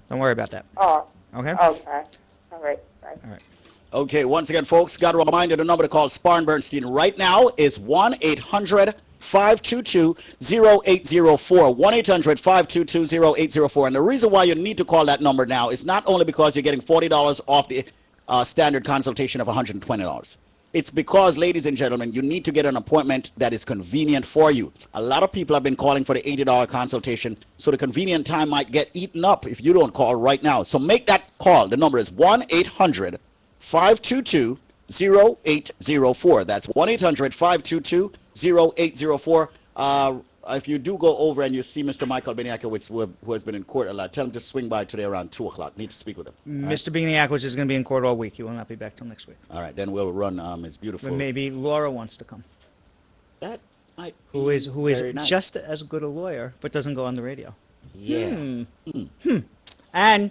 Don't worry about that. Oh. Okay? Okay. All right. Bye. All right. Okay, once again, folks, got to remind you the number to call Spar and Bernstein right now is 1-800-522-0804. 1-800-522-0804. And the reason why you need to call that number now is not only because you're getting $40 off the standard consultation of $120. It's because, ladies and gentlemen, you need to get an appointment that is convenient for you. A lot of people have been calling for the $80 consultation, so the convenient time might get eaten up if you don't call right now. So make that call. The number is 1-800-522-0804. That's 1-800-522-0804. If you do go over and you see Mr. Michael Beniakowicz, who has been in court a lot, tell him to swing by today around 2 o'clock. Need to speak with him. Mr. Beniakowicz is going to be in court all week. He will not be back till next week. All right, then we'll run his beautiful... But maybe Laura wants to come. That might be Who is nice. just as good a lawyer, but doesn't go on the radio. Yeah. And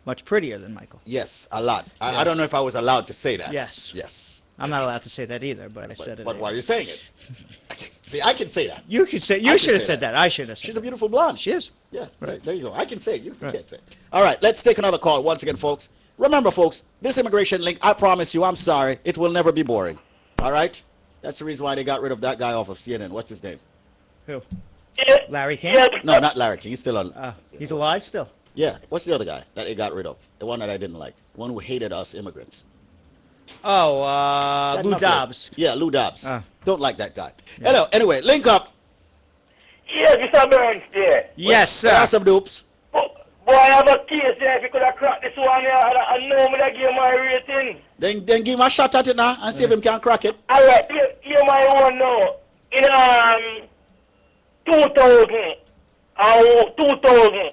much prettier than Michael. Yes, a lot. I don't know if I was allowed to say that. Yes. Yes. I'm not allowed to say that either, but I said it. But why are anyway. you saying it? See, I can say that. You could say. You should have said that. I should have said. She's a beautiful blonde. She is. Yeah, right. There you go. I can say it. You can't say it. All right, let's take another call once again, folks. Remember, folks, this immigration link, I promise you, I'm sorry, it will never be boring. All right? That's the reason why they got rid of that guy off of CNN. What's his name? Who? Larry King? No, not Larry King. He's still on. He's alive still. Yeah. What's the other guy that they got rid of? The one that I didn't like. The one who hated us immigrants. Oh, Lou Knucklehead. Dobbs. Yeah, Lou Dobbs. Don't like that guy. Hello. Anyway, link up. Yeah, Mr. Bernstein. Yes, sir. Awesome dupes. Boy, I have a case there. If you could have cracked this one here, I know me that give my rating. Then give him a shot at it now and see if him can crack it. All right, hear my own now. In 2000,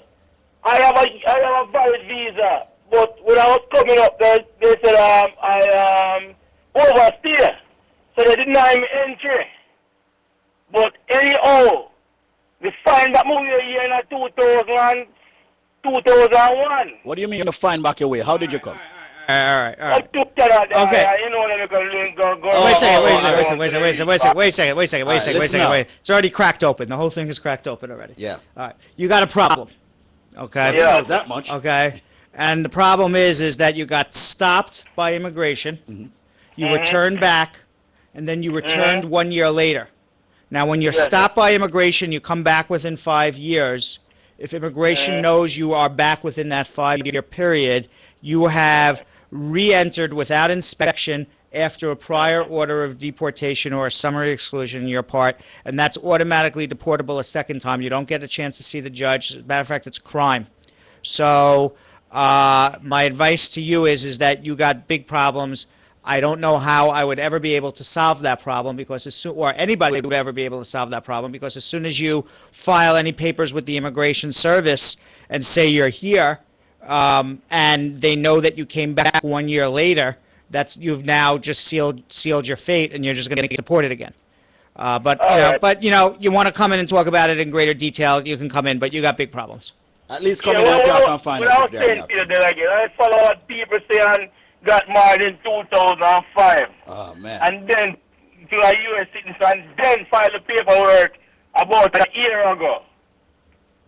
I have a valid visa, but when I was coming up, they said I overstay, so they denied me entry. But anyhow, we find that movie here in 2000, 2001. What do you mean you find back your way? How did you come? All right. I took that. Okay. You know that you can link go. Wait a second. It's already cracked open. The whole thing is cracked open already. Yeah. All right. You got a problem. Okay. He knows that much. Okay. And the problem is that you got stopped by immigration. You returned back, and then you returned 1 year later. Now, when you're stopped by immigration, you come back within 5 years. If immigration knows you are back within that 5-year period, you have re-entered without inspection after a prior order of deportation or a summary exclusion on your part, and that's automatically deportable a second time. You don't get a chance to see the judge. As a matter of fact, it's a crime. So my advice to you is that you got big problems. I don't know how I would ever be able to solve that problem, because or anybody would ever be able to solve that problem, because as soon as you file any papers with the Immigration Service and say you're here, and they know that you came back 1 year later, you've now just sealed your fate, and you're just going to get deported again. But you want to come in and talk about it in greater detail, you can come in, but you got big problems. At least come in and talk and find out. I follow what people say and got married in 2005. Oh man. And then to a U.S. citizen, and then filed the paperwork about a year ago.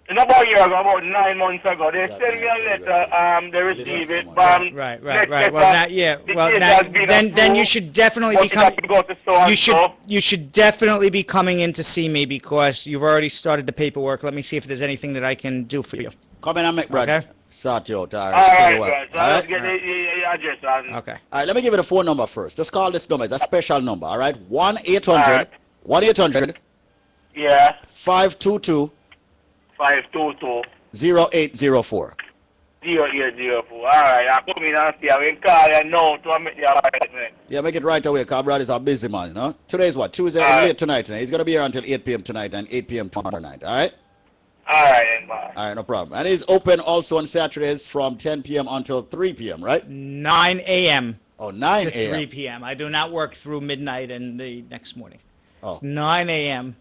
Not about a year ago, about 9 months ago. They sent me a letter, they received it. Right. Well, then you should definitely be coming. You should definitely be coming in to see me, because you've already started the paperwork. Let me see if there's anything that I can do for you. Come in and make brother. Okay. Sort you out. All All right. right, get the address. Okay. All right, let me give you the phone number first. Let's call this number. It's a special number, all right? 1-800 Yeah. 522 522 0804. 0804. All right, I come in and see. I will call you now to make the appointment. Yeah, make it right away, because brother is a busy man, you know? Today's what? Tuesday, late tonight. He's going to be here until 8 p.m. tonight and 8 p.m. tomorrow night, all right? All right, then, bye. All right, no problem. And he's open also on Saturdays from 10 p.m. until 3 p.m., right? 9 a.m. Oh, 9 to a.m. 3 p.m. I do not work through midnight and the next morning. Oh. It's 9 a.m.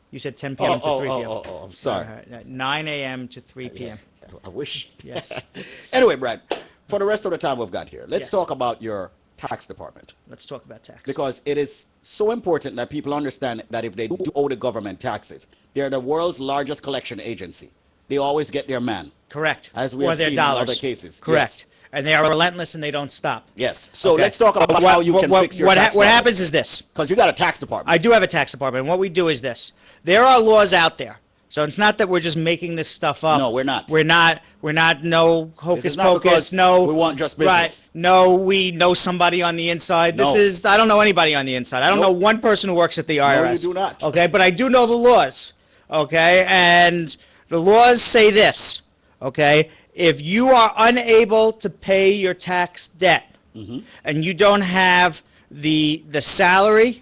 You said 10 p.m. to 3 p.m. Oh, I'm sorry. All right, 9 a.m. to 3 p.m. I wish. Yes. Anyway, Brad, for the rest of the time we've got here, let's Yes. talk about your tax department. Let's talk about tax. Because it is so important that people understand that if they do owe the government taxes, they're the world's largest collection agency. they always get their man. Correct. As we or have their seen dollars. in other cases. Correct. Yes. And they are relentless and they don't stop. Yes. So Okay. let's talk about how you can fix your tax what problem. happens is this. Because you got a tax department. I do have a tax department. And what we do is this. There are laws out there. So it's not that we're just making this stuff up. No, we're not. We're not no hocus This is not pocus, because no. we want just business. Right. No, we know somebody on the inside. No. I don't know anybody on the inside. I don't Nope. know one person who works at the IRS. No, you do not. Okay, but I do know the laws. Okay, and the laws say this. Okay, if you are unable to pay your tax debt and you don't have the salary,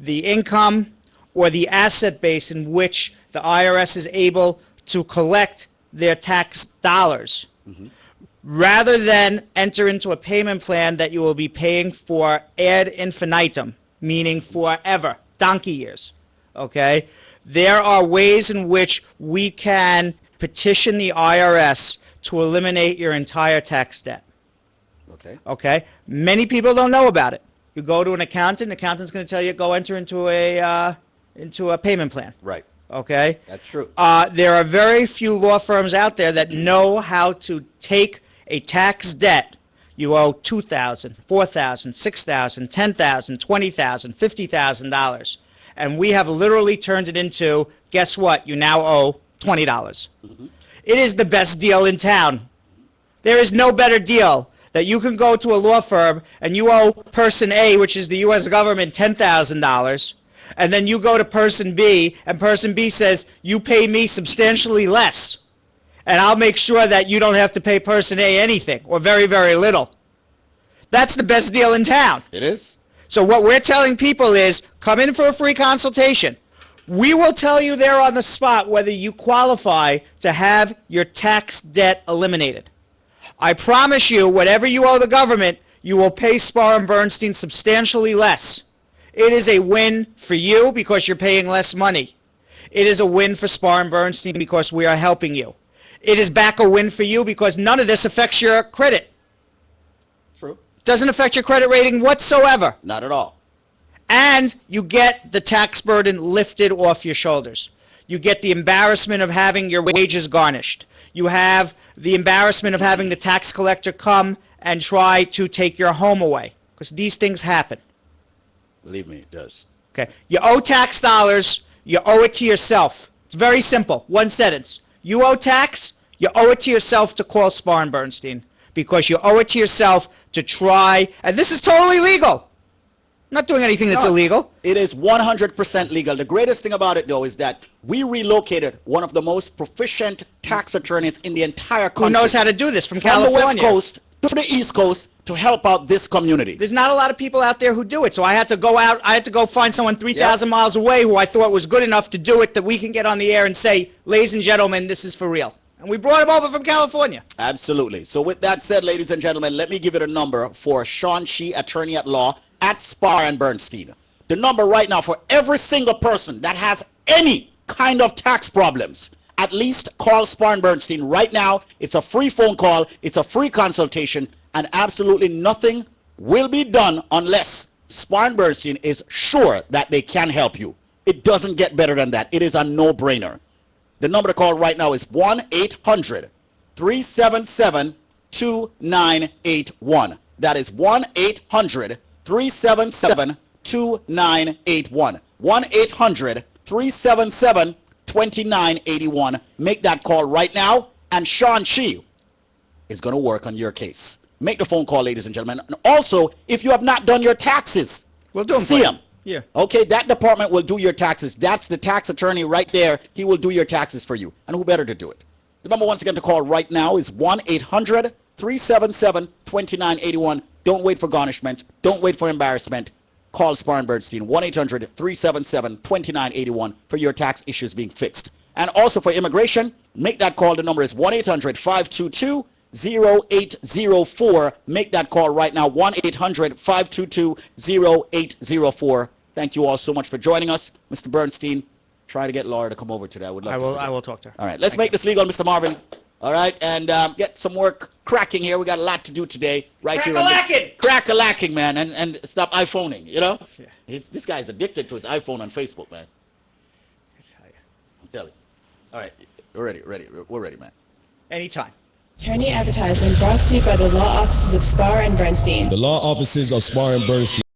the income, or the asset base in which the IRS is able to collect their tax dollars, rather than enter into a payment plan that you will be paying for ad infinitum, meaning forever, donkey years, okay? There are ways in which we can petition the IRS to eliminate your entire tax debt. Okay. Okay? Many people don't know about it. You go to an accountant, accountant's going to tell you go enter into a payment plan. Right. Okay? That's true. There are very few law firms out there that know how to take a tax debt. You owe $2,000, $4,000, $6,000, $10,000, $20,000, $50,000. And we have literally turned it into, guess what? You now owe $20. It is the best deal in town. There is no better deal that you can go to a law firm and you owe person A, which is the U.S. government, $10,000, and then you go to person B, and person B says, you pay me substantially less, and I'll make sure that you don't have to pay person A anything, or very, very little. That's the best deal in town. It is. So what we're telling people is, come in for a free consultation. We will tell you there on the spot whether you qualify to have your tax debt eliminated. I promise you, whatever you owe the government, you will pay Spar and Bernstein substantially less. It is a win for you because you're paying less money. It is a win for Spar and Bernstein because we are helping you. It is back a win for you because none of this affects your credit. True. Doesn't affect your credit rating whatsoever. Not at all. And you get the tax burden lifted off your shoulders. You get the embarrassment of having your wages garnished. You have the embarrassment of having the tax collector come and try to take your home away, because these things happen. Believe me, it does. Okay? You owe tax dollars, you owe it to yourself. It's very simple. One sentence. You owe tax, you owe it to yourself to call Spar and Bernstein, because you owe it to yourself to try, and this is totally legal. I'm not doing anything that's illegal. It is 100% legal. The greatest thing about it, though, is that we relocated one of the most proficient tax attorneys in the entire country. Who knows how to do this from from California? the West Coast to the East Coast to help out this community. There's not a lot of people out there who do it, so I had to go out, I had to go find someone 3,000 miles away who I thought was good enough to do it, that we can get on the air and say, ladies and gentlemen, this is for real. And we brought him over from California. Absolutely. So with that said, ladies and gentlemen, let me give you the number for Sean Shee, attorney at law at Spar and Bernstein. The number right now for every single person that has any kind of tax problems, at least call Spar and Bernstein right now. It's a free phone call. It's a free consultation, and absolutely nothing will be done unless Spar and Bernstein is sure that they can help you. It doesn't get better than that. It is a no-brainer. The number to call right now is 1-800-377-2981. That is 1-800-377-2981. 1-800-377-2981. Make that call right now, and Sean Shee is going to work on your case. Make the phone call, ladies and gentlemen. And also, if you have not done your taxes, We'll do 'em see for you. him. Yeah. Okay, that department will do your taxes. That's the tax attorney right there. He will do your taxes for you. And who better to do it? The number once again to call right now is 1-800-377-2981. Don't wait for garnishment. Don't wait for embarrassment. Call Spar and Bernstein, 1-800-377-2981 for your tax issues being fixed. And also for immigration, make that call. The number is 1-800-522-0804. Make that call right now, 1-800-522-0804. Thank you all so much for joining us. Mr. Bernstein, try to get Laura to come over today. I would love to. I will talk to her. All right, let's make this legal, Mr. Marvin. All right, and get some work cracking here. We got a lot to do today. Right here. Crack-a-lacking! Crack-a-lacking, man, and stop iPhoning, you know? Yeah. This guy's addicted to his iPhone on Facebook, man. I'm telling you. All right, We're ready. We're ready, man. Anytime. Attorney Advertisement brought to you by the law offices of Spar and Bernstein. The law offices of Spar and Bernstein